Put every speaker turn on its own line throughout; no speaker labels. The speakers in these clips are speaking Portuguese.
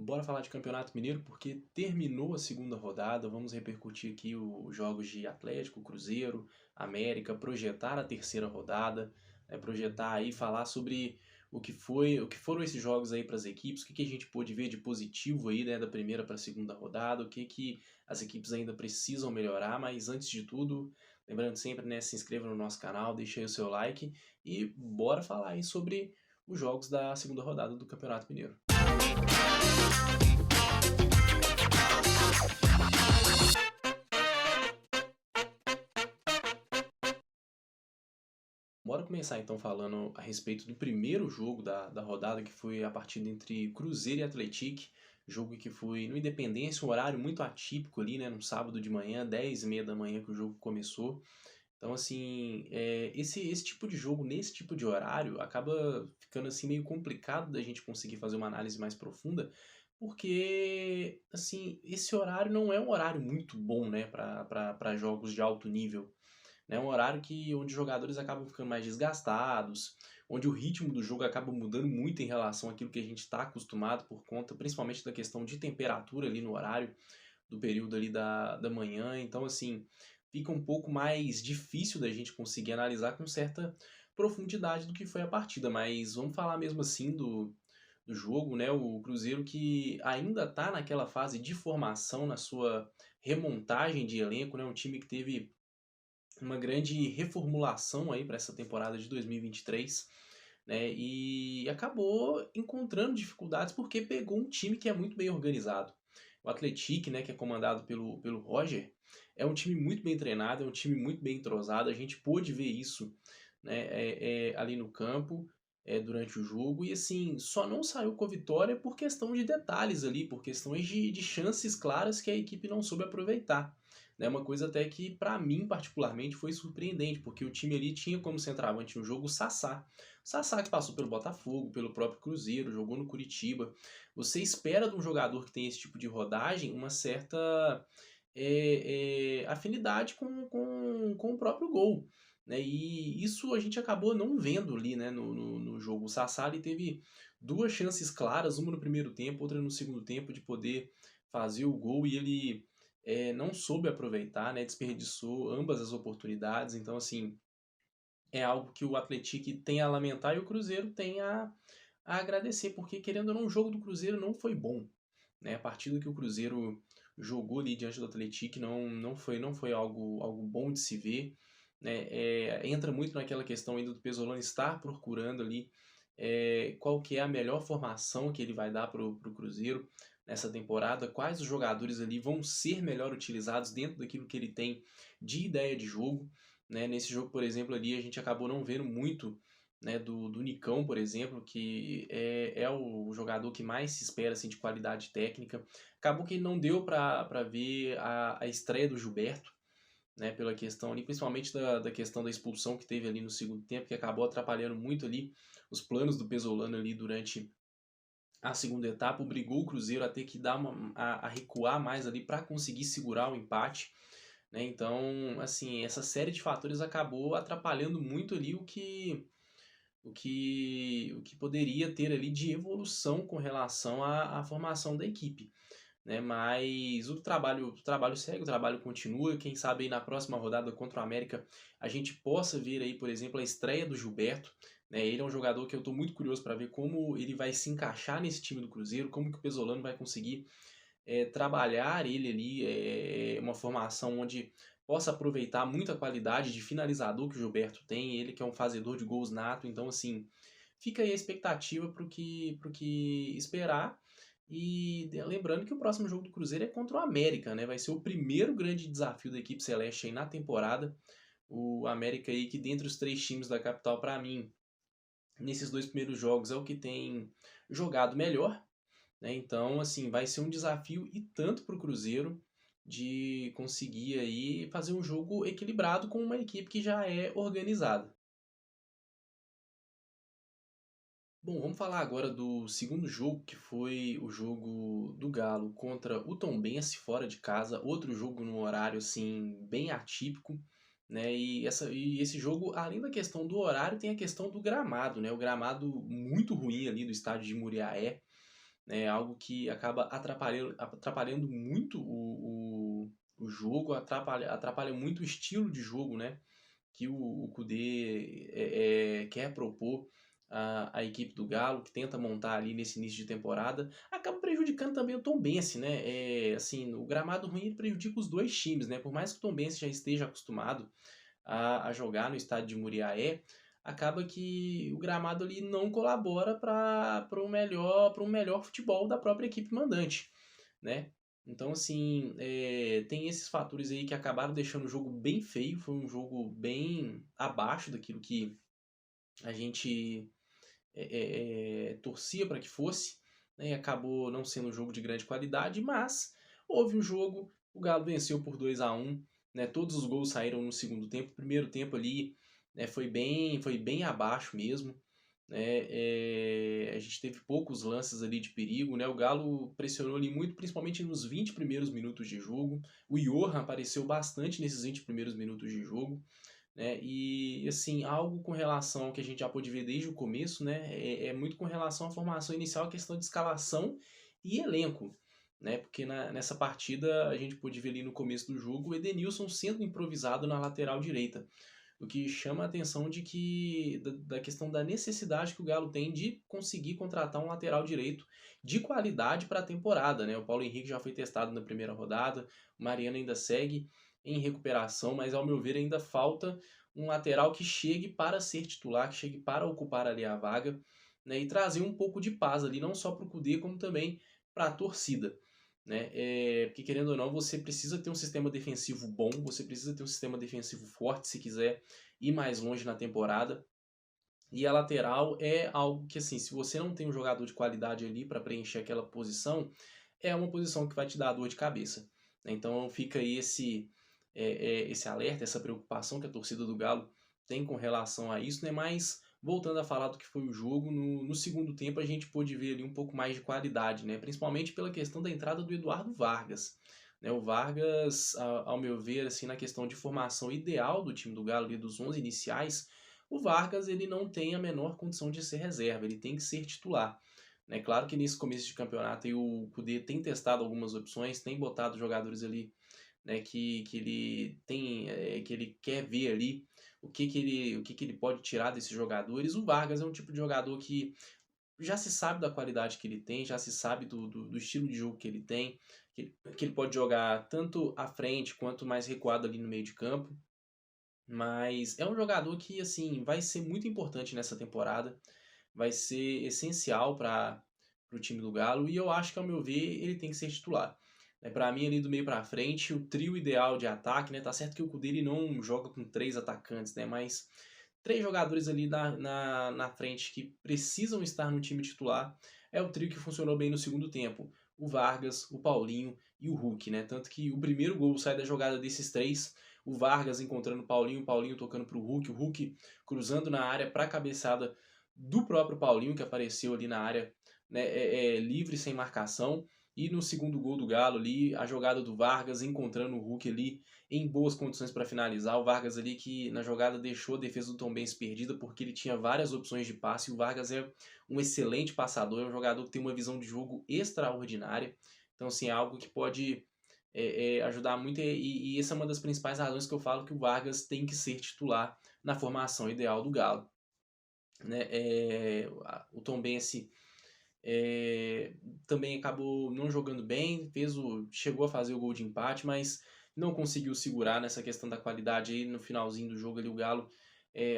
Bora falar de Campeonato Mineiro porque terminou a segunda rodada. Vamos repercutir aqui os jogos de Atlético, Cruzeiro, América, projetar a terceira rodada, projetar aí, falar sobre o que foram esses jogos aí para as equipes, o que a gente pôde ver de positivo aí, né, da primeira para a segunda rodada, o que as equipes ainda precisam melhorar. Mas antes de tudo, lembrando sempre, né, se inscreva no nosso canal, deixa aí o seu like e bora falar aí sobre os jogos da segunda rodada do Campeonato Mineiro. Bora começar então falando a respeito do primeiro jogo da rodada, que foi a partida entre Cruzeiro e Atlético. Jogo que foi no Independência, um horário muito atípico ali, né? Num sábado de manhã, 10h30 da manhã que o jogo começou. Então, assim, esse tipo de jogo, nesse tipo de horário, acaba ficando assim meio complicado da gente conseguir fazer uma análise mais profunda, porque, assim, esse horário não é um horário muito bom, né, para jogos de alto nível. É um horário onde os jogadores acabam ficando mais desgastados, onde o ritmo do jogo acaba mudando muito em relação àquilo que a gente está acostumado por conta, principalmente da questão de temperatura ali no horário do período ali da manhã. Então, assim, fica um pouco mais difícil da gente conseguir analisar com certa profundidade do que foi a partida. Mas vamos falar mesmo assim do jogo, né? O Cruzeiro que ainda está naquela fase de formação na sua remontagem de elenco, né? Um time que teve uma grande reformulação aí para essa temporada de 2023, né? E acabou encontrando dificuldades porque pegou um time que é muito bem organizado. O Atlético, né, que é comandado pelo Roger, é um time muito bem treinado, é um time muito bem entrosado. A gente pôde ver isso, né, ali no campo, durante o jogo. E assim, só não saiu com a vitória por questão de detalhes ali, por questões de chances claras que a equipe não soube aproveitar. Né, uma coisa até que, para mim, particularmente, foi surpreendente, porque o time ali tinha como centroavante no jogo o Sassá. O Sassá que passou pelo Botafogo, pelo próprio Cruzeiro, jogou no Curitiba. Você espera de um jogador que tem esse tipo de rodagem uma certa afinidade com o próprio gol. Né? E isso a gente acabou não vendo ali, né, no jogo. O Sassá ele teve duas chances claras, uma no primeiro tempo, outra no segundo tempo, de poder fazer o gol e ele não soube aproveitar, né, desperdiçou ambas as oportunidades. Então, assim, é algo que o Atlético tem a lamentar e o Cruzeiro tem a agradecer, porque querendo ou não, o jogo do Cruzeiro não foi bom. Né? A partida que o Cruzeiro jogou ali diante do Atlético não foi algo bom de se ver. Né? Entra muito naquela questão ainda do Pesolano estar procurando ali qual que é a melhor formação que ele vai dar para o Cruzeiro nessa temporada, quais os jogadores ali vão ser melhor utilizados dentro daquilo que ele tem de ideia de jogo. Né? Nesse jogo, por exemplo, ali a gente acabou não vendo muito, né, do Nicão, por exemplo, que é o jogador que mais se espera assim, de qualidade técnica. Acabou que não deu para ver a estreia do Gilberto, né, pela questão ali, principalmente da questão da expulsão que teve ali no segundo tempo, que acabou atrapalhando muito ali os planos do Pesolano ali durante a segunda etapa. Obrigou o Cruzeiro a ter que a recuar mais ali para conseguir segurar o empate. Né? Então, assim, essa série de fatores acabou atrapalhando muito ali o que poderia ter ali de evolução com relação à formação da equipe. Né? Mas o trabalho segue, o trabalho continua. Quem sabe aí na próxima rodada contra o América a gente possa ver aí, por exemplo, a estreia do Gilberto. Né? Ele é um jogador que eu estou muito curioso para ver como ele vai se encaixar nesse time do Cruzeiro, como que o Pesolano vai conseguir trabalhar ele ali, uma formação onde possa aproveitar muita qualidade de finalizador que o Gilberto tem, ele que é um fazedor de gols nato. Então, assim, fica aí a expectativa pro que esperar. E lembrando que o próximo jogo do Cruzeiro é contra o América, né? Vai ser o primeiro grande desafio da equipe celeste aí na temporada. O América aí que dentre os três times da capital, para mim, nesses dois primeiros jogos é o que tem jogado melhor. Né? Então, assim, vai ser um desafio e tanto para o Cruzeiro de conseguir aí fazer um jogo equilibrado com uma equipe que já é organizada. Bom, vamos falar agora do segundo jogo, que foi o jogo do Galo contra o Tombense fora de casa, outro jogo no horário assim bem atípico, né? E esse jogo, além da questão do horário, tem a questão do gramado, né? O gramado muito ruim ali do estádio de Muriaé, né? Algo que acaba atrapalhando muito o jogo, atrapalha muito o estilo de jogo, né? Que o Kudê quer propor a equipe do Galo, que tenta montar ali nesse início de temporada, acaba prejudicando também o Tombense, né? Assim, o gramado ruim ele prejudica os dois times, né? Por mais que o Tombense já esteja acostumado a jogar no estádio de Muriaé, acaba que o gramado ali não colabora para um melhor futebol da própria equipe mandante, né? Então, assim, tem esses fatores aí que acabaram deixando o jogo bem feio. Foi um jogo bem abaixo daquilo que a gente torcia para que fosse, né? E acabou não sendo um jogo de grande qualidade, mas houve um jogo, o Galo venceu por 2-1, né? Todos os gols saíram no segundo tempo. O primeiro tempo ali, né, foi bem abaixo mesmo, né? A gente teve poucos lances ali de perigo, né? O Galo pressionou ali muito, principalmente nos 20 primeiros minutos de jogo. O Johan apareceu bastante nesses 20 primeiros minutos de jogo, né? E assim, algo com relação ao que a gente já pôde ver desde o começo, né? É muito com relação à formação inicial, a questão de escalação e elenco, né? Porque nessa partida a gente pôde ver ali no começo do jogo o Edenilson sendo improvisado na lateral direita. O que chama a atenção de que da questão da necessidade que o Galo tem de conseguir contratar um lateral direito de qualidade para a temporada, né? O Paulo Henrique já foi testado na primeira rodada, o Mariano ainda segue em recuperação, mas ao meu ver ainda falta um lateral que chegue para ser titular, que chegue para ocupar ali a vaga, né? E trazer um pouco de paz ali, não só para o Kudê, como também para a torcida, né? Porque querendo ou não, você precisa ter um sistema defensivo bom, você precisa ter um sistema defensivo forte se quiser ir mais longe na temporada. E a lateral é algo que, assim, se você não tem um jogador de qualidade ali para preencher aquela posição, é uma posição que vai te dar dor de cabeça, né? Então fica aí esse alerta, essa preocupação que a torcida do Galo tem com relação a isso, né? Mas voltando a falar do que foi o jogo, no segundo tempo a gente pôde ver ali um pouco mais de qualidade, né? Principalmente pela questão da entrada do Eduardo Vargas, né? O Vargas, ao meu ver, assim, na questão de formação ideal do time do Galo, ali, dos 11 iniciais, o Vargas ele não tem a menor condição de ser reserva, ele tem que ser titular. É claro que nesse começo de campeonato aí, o Kudê tem testado algumas opções, tem botado jogadores ali, né, que ele tem, que ele quer ver ali o que ele pode tirar desses jogadores. O Vargas é um tipo de jogador que já se sabe da qualidade que ele tem, já se sabe do estilo de jogo que ele tem, que ele pode jogar tanto à frente quanto mais recuado ali no meio de campo. Mas é um jogador que, assim, vai ser muito importante nessa temporada, vai ser essencial para o time do Galo, e eu acho que, ao meu ver, ele tem que ser titular. Para mim, ali do meio para frente, o trio ideal de ataque, né? Tá certo que o Kudê ele não joga com três atacantes, né? Mas três jogadores ali na frente que precisam estar no time titular é o trio que funcionou bem no segundo tempo. O Vargas, o Paulinho e o Hulk, né? Tanto que o primeiro gol sai da jogada desses três, o Vargas encontrando o Paulinho tocando para o Hulk cruzando na área para a cabeçada do próprio Paulinho, que apareceu ali na área, né, livre, sem marcação. E no segundo gol do Galo ali, a jogada do Vargas encontrando o Hulk ali em boas condições para finalizar. O Vargas ali que na jogada deixou a defesa do Tombense perdida porque ele tinha várias opções de passe. O Vargas é um excelente passador, é um jogador que tem uma visão de jogo extraordinária. Então, assim, é algo que pode ajudar muito, e essa é uma das principais razões que eu falo que o Vargas tem que ser titular na formação ideal do Galo, né? O Tombense também acabou não jogando bem, chegou a fazer o gol de empate, mas não conseguiu segurar nessa questão da qualidade aí no finalzinho do jogo ali. O Galo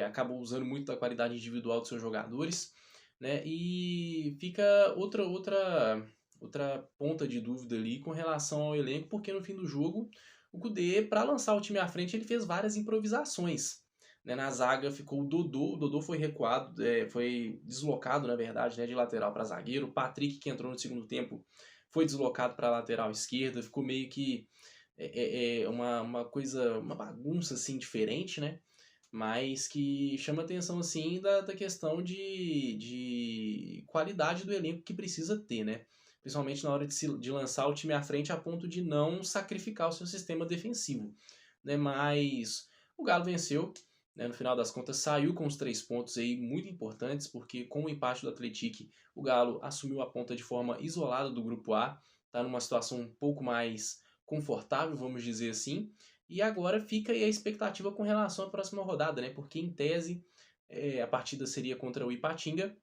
acabou usando muito da qualidade individual dos seus jogadores, né? E fica outra ponta de dúvida ali com relação ao elenco, porque no fim do jogo o Kudê, para lançar o time à frente, ele fez várias improvisações, né? Na zaga ficou o Dodô foi recuado, foi deslocado, na verdade, né, de lateral para zagueiro. O Patrick, que entrou no segundo tempo, foi deslocado para a lateral esquerda. Ficou meio que uma coisa, uma bagunça assim diferente, né? Mas que chama atenção assim da questão de qualidade do elenco que precisa ter, né? Principalmente na hora de lançar o time à frente a ponto de não sacrificar o seu sistema defensivo, né? Mas o Galo venceu, né, no final das contas saiu com os 3 pontos aí muito importantes, porque com o empate do Atlético, o Galo assumiu a ponta de forma isolada do grupo A, está numa situação um pouco mais confortável, vamos dizer assim, e agora fica aí a expectativa com relação à próxima rodada, né, porque em tese a partida seria contra o Ipatinga,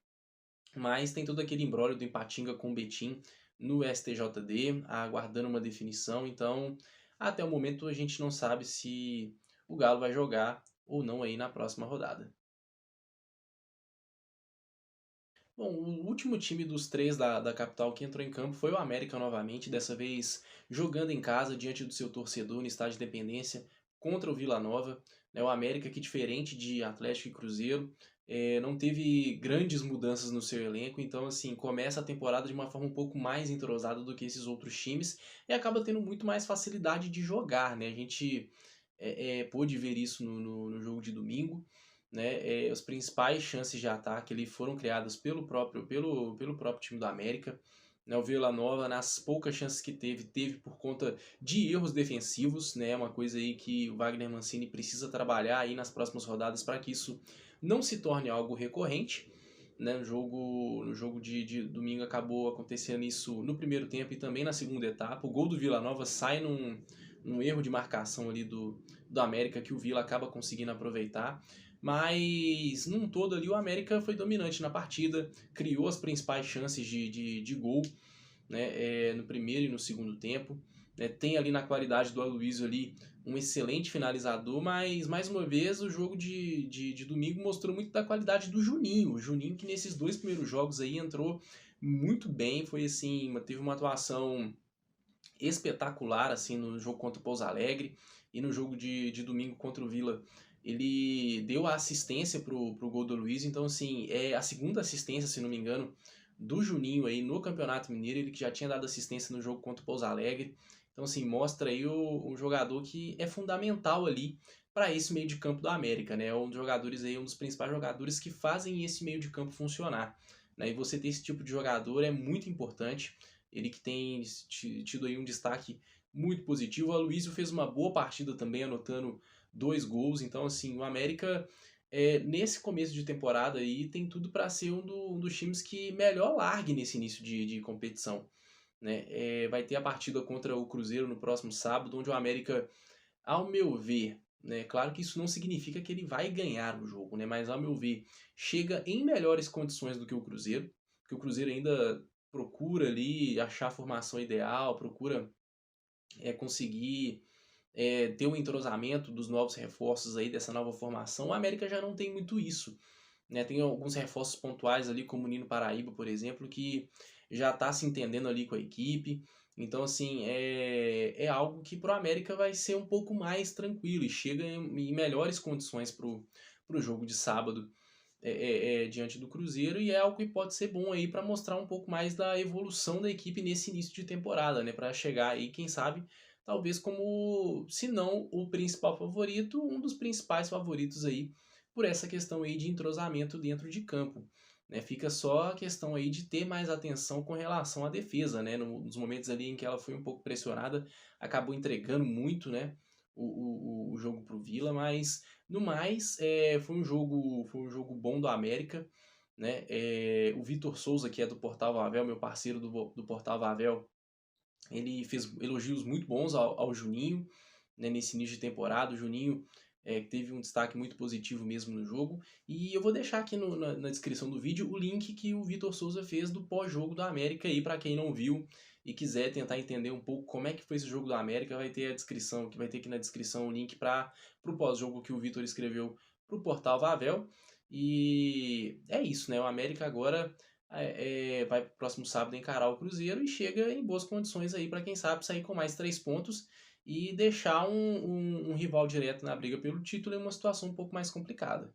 mas tem todo aquele imbróglio do Ipatinga com o Betim no STJD, aguardando uma definição. Então, até o momento a gente não sabe se o Galo vai jogar ou não aí na próxima rodada. Bom, o último time dos três da capital que entrou em campo foi o América novamente, dessa vez jogando em casa diante do seu torcedor no Estádio Independência contra o Vila Nova. Né, o América que, diferente de Atlético e Cruzeiro, não teve grandes mudanças no seu elenco, então assim, começa a temporada de uma forma um pouco mais entrosada do que esses outros times e acaba tendo muito mais facilidade de jogar, né? A gente pôde ver isso no jogo de domingo, né? As principais chances de ataque ali foram criadas pelo próprio time do América. Né? O Vila Nova, nas poucas chances que teve por conta de erros defensivos, né? Uma coisa aí que o Wagner Mancini precisa trabalhar aí nas próximas rodadas para que isso não se torne algo recorrente. Né? No jogo de domingo acabou acontecendo isso no primeiro tempo e também na segunda etapa. O gol do Vila Nova sai num erro de marcação ali do América que o Vila acaba conseguindo aproveitar. Mas, num todo ali, o América foi dominante na partida, criou as principais chances de gol, né, no primeiro e no segundo tempo. Né, tem ali na qualidade do Aloysio ali um excelente finalizador, mas mais uma vez o jogo de domingo mostrou muito da qualidade do Juninho. O Juninho que nesses 2 primeiros jogos aí entrou muito bem, foi assim, teve uma atuação espetacular assim no jogo contra o Pouso Alegre e no jogo de domingo contra o Vila. Ele deu a assistência pro gol do Luiz, então assim, é a segunda assistência, se não me engano, do Juninho aí no Campeonato Mineiro, ele que já tinha dado assistência no jogo contra o Pouso Alegre. Então assim, mostra aí o jogador que é fundamental ali para esse meio de campo do América, né? É um dos jogadores aí, um dos principais jogadores que fazem esse meio de campo funcionar. Né? E você ter esse tipo de jogador é muito importante. Ele que tem tido aí um destaque muito positivo. O Aloysio fez uma boa partida também, anotando 2 gols. Então, assim, o América, nesse começo de temporada aí, tem tudo para ser um dos times que melhor largue nesse início de competição. Né? Vai ter a partida contra o Cruzeiro no próximo sábado, onde o América, ao meu ver, né, claro que isso não significa que ele vai ganhar o jogo, né, mas ao meu ver, chega em melhores condições do que o Cruzeiro, porque o Cruzeiro ainda procura ali achar a formação ideal, procura conseguir ter um entrosamento dos novos reforços aí dessa nova formação. O América já não tem muito isso. Né? Tem alguns reforços pontuais ali, como o Nino Paraíba, por exemplo, que já está se entendendo ali com a equipe. Então, assim, é algo que para o América vai ser um pouco mais tranquilo e chega em melhores condições para o jogo de sábado diante do Cruzeiro, e é algo que pode ser bom aí para mostrar um pouco mais da evolução da equipe nesse início de temporada, né? Para chegar aí, quem sabe, talvez como, se não o principal favorito, um dos principais favoritos aí por essa questão aí de entrosamento dentro de campo. Né? Fica só a questão aí de ter mais atenção com relação à defesa, né? Nos momentos ali em que ela foi um pouco pressionada, acabou entregando muito, né? O jogo para o Vila, mas no mais foi um jogo bom do América. Né? O Vitor Souza, que é do Portal Vavel, meu parceiro do Portal Vavel, ele fez elogios muito bons ao Juninho, né, nesse início de temporada. O Juninho teve um destaque muito positivo mesmo no jogo. E eu vou deixar aqui na descrição do vídeo o link que o Vitor Souza fez do pós-jogo do América aí, para quem não viu e quiser tentar entender um pouco como é que foi esse jogo do América, vai ter aqui na descrição o link para o pós-jogo que o Vitor escreveu para o Portal Vavel. E é isso, né? O América agora vai para o próximo sábado encarar o Cruzeiro e chega em boas condições aí para quem sabe sair com mais 3 pontos e deixar um rival direto na briga pelo título em uma situação um pouco mais complicada.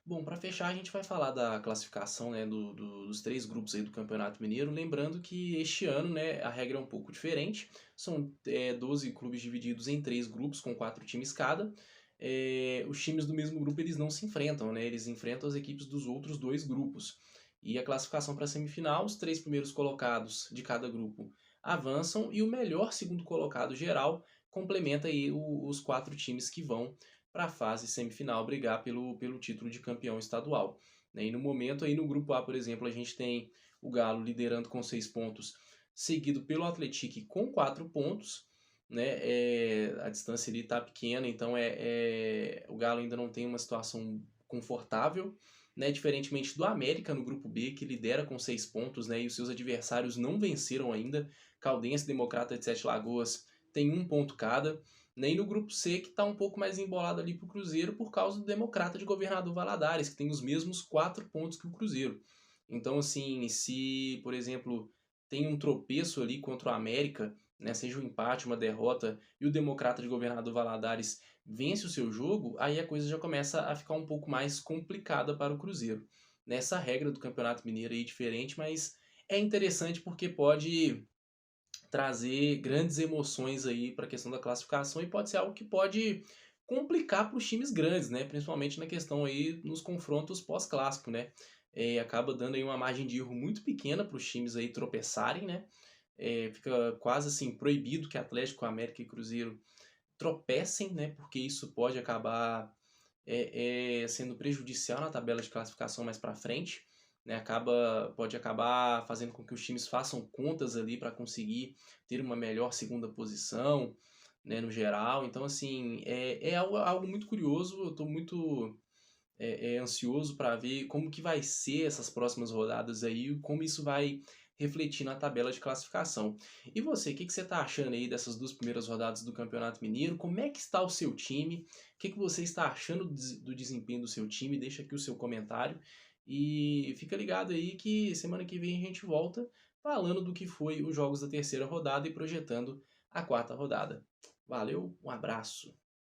Bom, para fechar, a gente vai falar da classificação, né, dos 3 grupos aí do Campeonato Mineiro. Lembrando que este ano, né, a regra é um pouco diferente. São 12 clubes divididos em 3 grupos, com 4 times cada. Os times do mesmo grupo eles não se enfrentam, né, eles enfrentam as equipes dos outros 2 grupos. E a classificação para a semifinal, os 3 primeiros colocados de cada grupo avançam e o melhor segundo colocado geral complementa aí os 4 times que vão para a fase semifinal brigar pelo título de campeão estadual, né? E no momento aí no grupo A, por exemplo, a gente tem o Galo liderando com 6 pontos, seguido pelo Atlético com 4 pontos, né? A distância ali tá pequena, então o Galo ainda não tem uma situação confortável, né? Diferentemente do América no grupo B, que lidera com 6 pontos, né? E os seus adversários não venceram ainda. Caldense, Democrata de Sete Lagoas tem 1 ponto cada. Nem no grupo C, que está um pouco mais embolado ali para o Cruzeiro por causa do Democrata de Governador Valadares, que tem os mesmos 4 pontos que o Cruzeiro. Então, assim, se, por exemplo, tem um tropeço ali contra o América, né, seja um empate, uma derrota, e o Democrata de Governador Valadares vence o seu jogo, aí a coisa já começa a ficar um pouco mais complicada para o Cruzeiro. Nessa regra do Campeonato Mineiro aí é diferente, mas é interessante porque pode trazer grandes emoções aí para a questão da classificação e pode ser algo que pode complicar para os times grandes, né? Principalmente na questão aí nos confrontos pós-clássico, né? Acaba dando aí uma margem de erro muito pequena para os times aí tropeçarem, né? Fica quase assim proibido que Atlético, América e Cruzeiro tropecem, né? Porque isso pode acabar sendo prejudicial na tabela de classificação mais para frente, né? Pode acabar fazendo com que os times façam contas ali para conseguir ter uma melhor segunda posição, né, no geral. Então, assim, é algo muito curioso. Eu estou muito ansioso para ver como que vai ser essas próximas rodadas aí, como isso vai refletir na tabela de classificação. E você, o que que você está achando aí dessas 2 primeiras rodadas do Campeonato Mineiro? Como é que está o seu time? O que que você está achando do desempenho do seu time? Deixa aqui o seu comentário e fica ligado aí que semana que vem a gente volta falando do que foi os jogos da terceira rodada e projetando a quarta rodada. Valeu, um abraço.